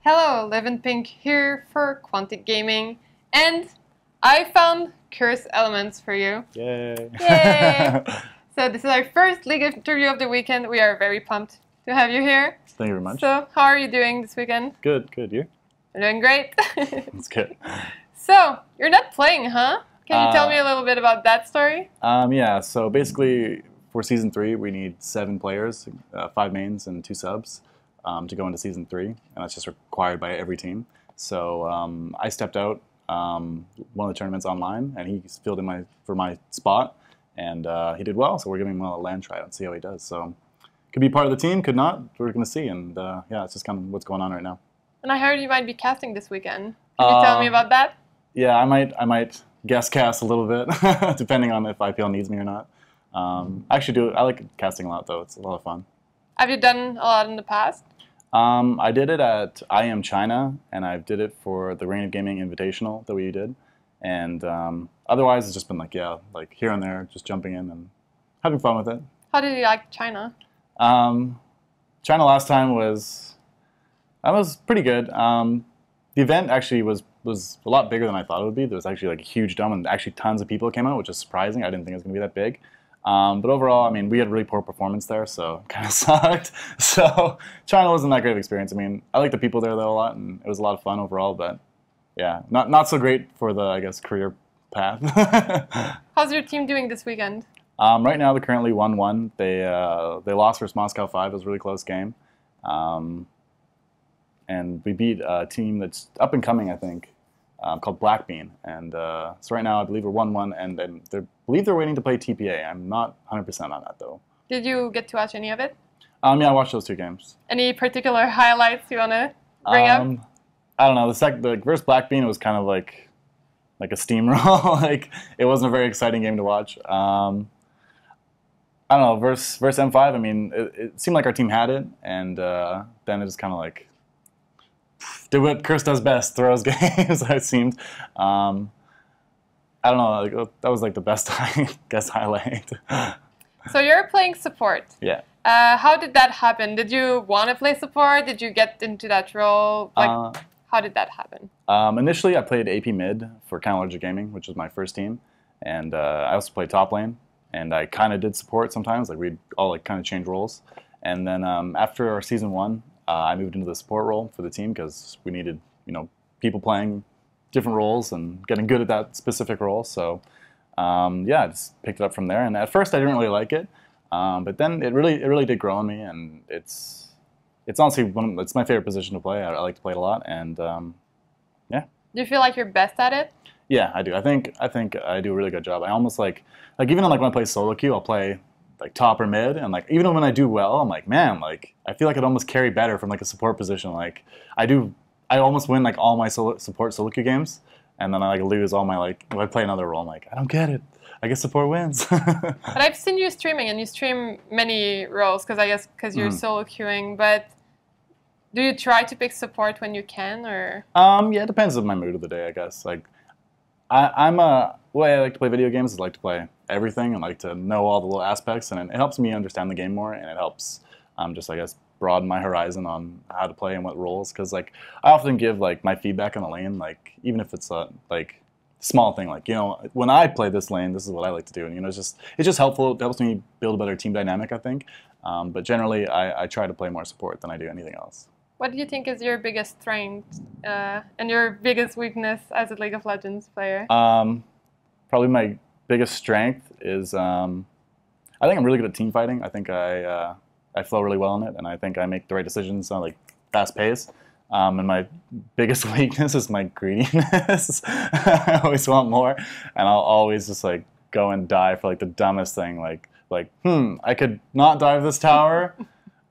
Hello, Livinpink here for Quantic Gaming, and I found cursed elements for you. Yay! Yay! So this is our first League interview of the weekend. We are very pumped to have you here. Thank you very much. So, how are you doing this weekend? Good. You? I'm doing great. That's good. So, you're not playing, huh? Can you tell me a little bit about that story? Yeah, so basically for Season 3 we need 7 players, 5 mains and 2 subs to go into Season 3, and that's just required by every team. So I stepped out one of the tournaments online, and he filled in for my spot, and he did well, so we're giving him a land tryout and see how he does. So could be part of the team, could not, we're going to see, and yeah, it's just kind of what's going on right now. And I heard you might be casting this weekend. Can you tell me about that? Yeah, I might guest cast a little bit, depending on if IPL needs me or not. I like casting a lot, though. It's a lot of fun. Have you done a lot in the past? I did it at IM China, and I did it for the Reign of Gaming Invitational that we did. And otherwise, it's just been like here and there, just jumping in and having fun with it. How did you like China? China last time was pretty good. The event actually was a lot bigger than I thought it would be. There was actually like a huge dome, and actually tons of people came out, which is surprising. I didn't think it was going to be that big. But overall, I mean, we had really poor performance there, so it kind of sucked. So China wasn't that great of an experience. I mean, I like the people there though a lot, and it was a lot of fun overall. But yeah, not so great for the, I guess, career path. How's your team doing this weekend? Right now, they're currently 1-1. They lost versus Moscow 5. It was a really close game. And we beat a team that's up and coming, I think, called Blackbean. And so right now, I believe we're 1-1, and I believe they're waiting to play TPA. I'm not 100% on that, though. Did you get to watch any of it? Yeah, I watched those 2 games. Any particular highlights you want to bring up? I don't know. The versus Blackbean was kind of like a steamroll. Like, it wasn't a very exciting game to watch. I don't know. Versus M5, I mean, it seemed like our team had it, and then it just kind of like did what Chris does best, throws games, it seemed. I don't know, like, that was like the best, I guess, highlight. So you're playing support. Yeah. How did that happen? Did you want to play support? Did you get into that role? Like, how did that happen? Initially, I played AP mid for Quantic Gaming, which was my first team. And I also played top lane. And I kind of did support sometimes. Like, we'd all like kind of change roles. And then after our Season 1, I moved into the support role for the team because we needed, people playing different roles and getting good at that specific role. So yeah, I just picked it up from there. And at first, I didn't really like it, but then it really did grow on me. And it's honestly it's my favorite position to play. I like to play it a lot. And yeah. Do you feel like you're best at it? Yeah, I do. I think I do a really good job. I almost like even when I play solo queue, I'll play like top or mid, and like even when I do well, I'm like, man, like I feel like I'd almost carry better from like a support position. Like I almost win like all my support solo queue games, and then I like lose all my like if I play another role. I'm like, I don't get it. I guess support wins. But I've seen you streaming, and you stream many roles because you're solo queuing. But do you try to pick support when you can, or? Yeah, it depends on my mood of the day, I guess. Like the way I like to play video games is like to play everything and like to know all the little aspects, and it helps me understand the game more, and it helps just, I guess, broaden my horizon on how to play and what roles, because like I often give like my feedback on the lane, like even if it's a like small thing, like when I play this lane, this is what I like to do, and it's just helpful. It helps me build a better team dynamic, I think. But generally, I try to play more support than I do anything else. What do you think is your biggest strength and your biggest weakness as a League of Legends player? Probably my biggest strength is I think I'm really good at team fighting. I think I flow really well in it, and I think I make the right decisions on like fast pace. And my biggest weakness is my greediness. I always want more, and I'll always just like go and die for like the dumbest thing. Like I could not dive this tower.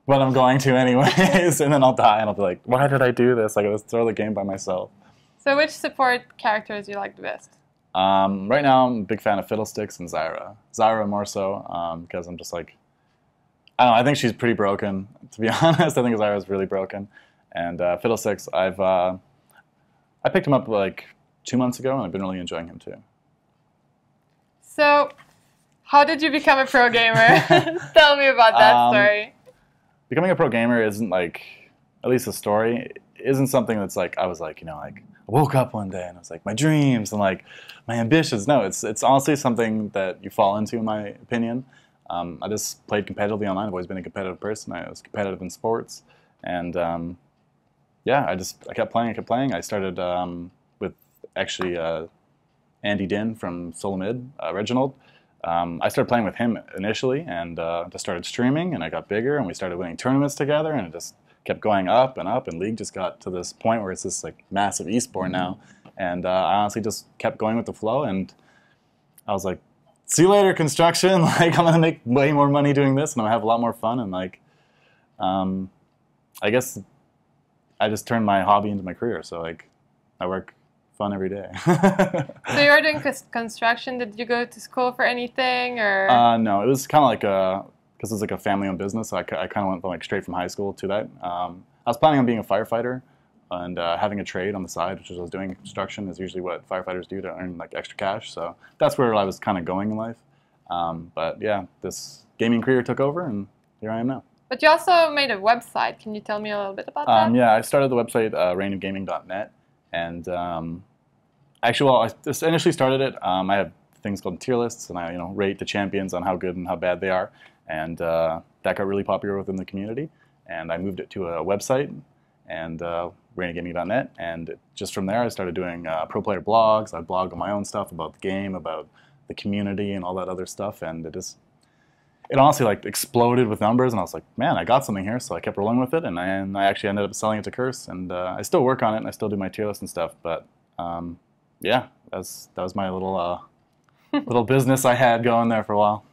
But I'm going to anyways, and then I'll die, and I'll be like, why did I do this? Like, let's throw the game by myself. So which support characters do you like the best? Right now, I'm a big fan of Fiddlesticks and Zyra. Zyra more so, because I'm just like, I don't know, I think she's pretty broken, to be honest. I think Zyra's really broken. And Fiddlesticks, I picked him up like 2 months ago, and I've been really enjoying him too. So, how did you become a pro gamer? Tell me about that story. Becoming a pro gamer isn't like, at least the story, isn't something that's like I was like, like I woke up one day and I was like my dreams and like my ambitions. No, it's honestly something that you fall into, in my opinion. I just played competitively online. I've always been a competitive person. I was competitive in sports, and yeah, I kept playing. I started with actually Andy Din from Solomid, Reginald. I started playing with him initially, and just started streaming, and I got bigger, and we started winning tournaments together, and it just kept going up, and League just got to this point where it's this like massive esport now, and I honestly just kept going with the flow, and I was like, see you later, construction. Like, I'm gonna make way more money doing this, and I'm gonna have a lot more fun, and like, I guess I just turned my hobby into my career. So like, I work fun every day. So you were doing construction. Did you go to school for anything, or? No, it was kind of like because it's like a family-owned business. So I kind of went like straight from high school to that. I was planning on being a firefighter and having a trade on the side, which is what I was doing. Construction is usually what firefighters do to earn like extra cash. So that's where I was kind of going in life. But yeah, this gaming career took over, and here I am now. But you also made a website. Can you tell me a little bit about that? Yeah, I started the website reignofgaming.net, and actually, well, I just initially started it. I have things called tier lists, and I rate the champions on how good and how bad they are, and that got really popular within the community. And I moved it to a website, and reignofgaming.net, and just from there I started doing pro player blogs. I blogged on my own stuff about the game, about the community, and all that other stuff, and it honestly like exploded with numbers, and I was like, man, I got something here, so I kept rolling with it, and I actually ended up selling it to Curse, and I still work on it, and I still do my tier list and stuff, but yeah, that was my little little business I had going there for a while.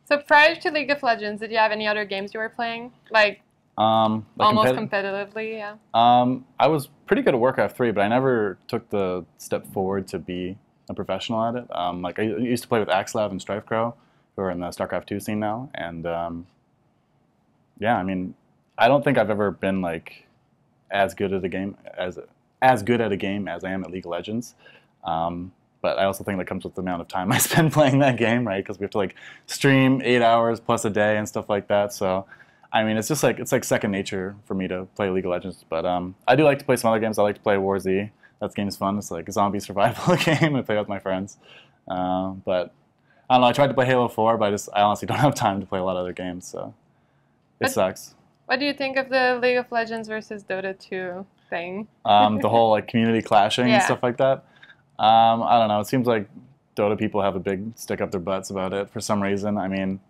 So prior to League of Legends, did you have any other games you were playing, like almost competitively? Yeah. I was pretty good at Warcraft 3, but I never took the step forward to be a professional at it. Like I used to play with Axelav and Strifecrow, who are in the StarCraft 2 scene now, and yeah, I mean, I don't think I've ever been like as good at a game as I am at League of Legends. But I also think that comes with the amount of time I spend playing that game, right? Because we have to like stream 8 hours plus a day and stuff like that. So, I mean, it's like second nature for me to play League of Legends. But I do like to play some other games. I like to play War Z. That game's fun. It's like a zombie survival game. I play with my friends. But I don't know. I tried to play Halo 4, but I honestly don't have time to play a lot of other games. So it sucks. What do you think of the League of Legends versus Dota 2 thing? The whole like community clashing and stuff like that. I don't know. It seems like Dota people have a big stick up their butts about it for some reason. I mean,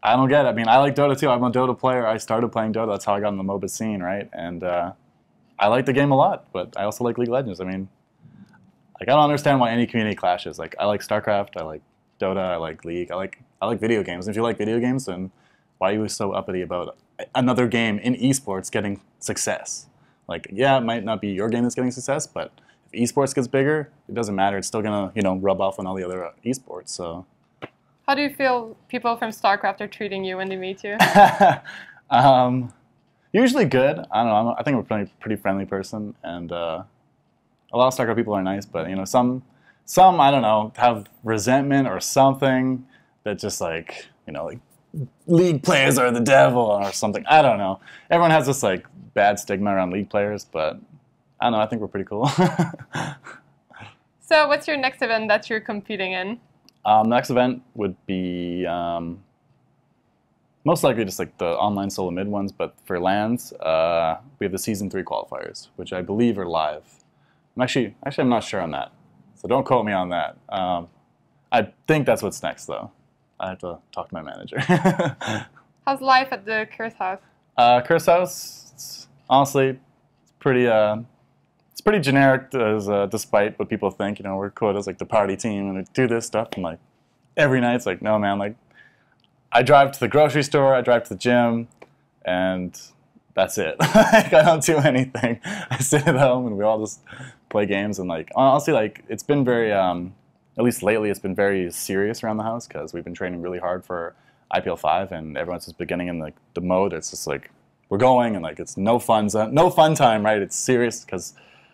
I don't get it. I mean, I like Dota too. I'm a Dota player. I started playing Dota. That's how I got in the MOBA scene, right? And I like the game a lot, but I also like League of Legends. I mean, like I don't understand why any community clashes. Like I like StarCraft. I like Dota. I like League. I like video games. If you like video games, then why are you so uppity about another game in esports getting success? Like, yeah, it might not be your game that's getting success, but if esports gets bigger, it doesn't matter. It's still gonna, rub off on all the other esports. So, how do you feel people from StarCraft are treating you when they meet you? Usually good. I don't know. I think I'm a pretty friendly person, and a lot of StarCraft people are nice. But some I don't know have resentment or something that just like like League players are the devil or something. I don't know. Everyone has this like bad stigma around League players, but I don't know. I think we're pretty cool. So what's your next event that you're competing in? Next event would be most likely just like the online solo mid ones, but for LANs, we have the Season 3 qualifiers, which I believe are live. I'm not sure on that, so don't quote me on that. I think that's what's next, though. I have to talk to my manager. How's life at the Curse House? Curse House, honestly, it's pretty generic, despite what people think. We're quoted as like the party team and we do this stuff, and like every night it's like, no man, like I drive to the grocery store, I drive to the gym, and that's it. Like, I don't do anything. I sit at home and we all just play games, and like honestly, like it's been very, at least lately, it's been very serious around the house because we've been training really hard for IPL 5, and everyone's just beginning in like the mode. It's just like we're going, and like it's no fun time, right? It's serious because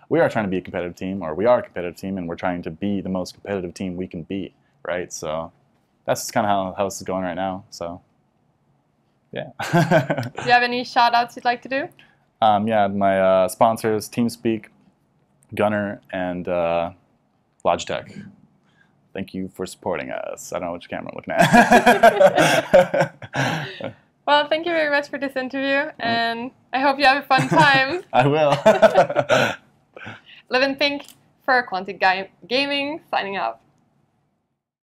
we are trying to be a competitive team, or we are a competitive team, and we're trying to be the most competitive team we can be, right? So that's kind of how this is going right now. So yeah. Do you have any shout outs you'd like to do? Yeah, my sponsors, TeamSpeak, Gunner, and Logitech. Thank you for supporting us. I don't know which camera I'm looking at. Well, thank you very much for this interview, and I hope you have a fun time. I will. Livinpink for Quantic Gaming, signing off.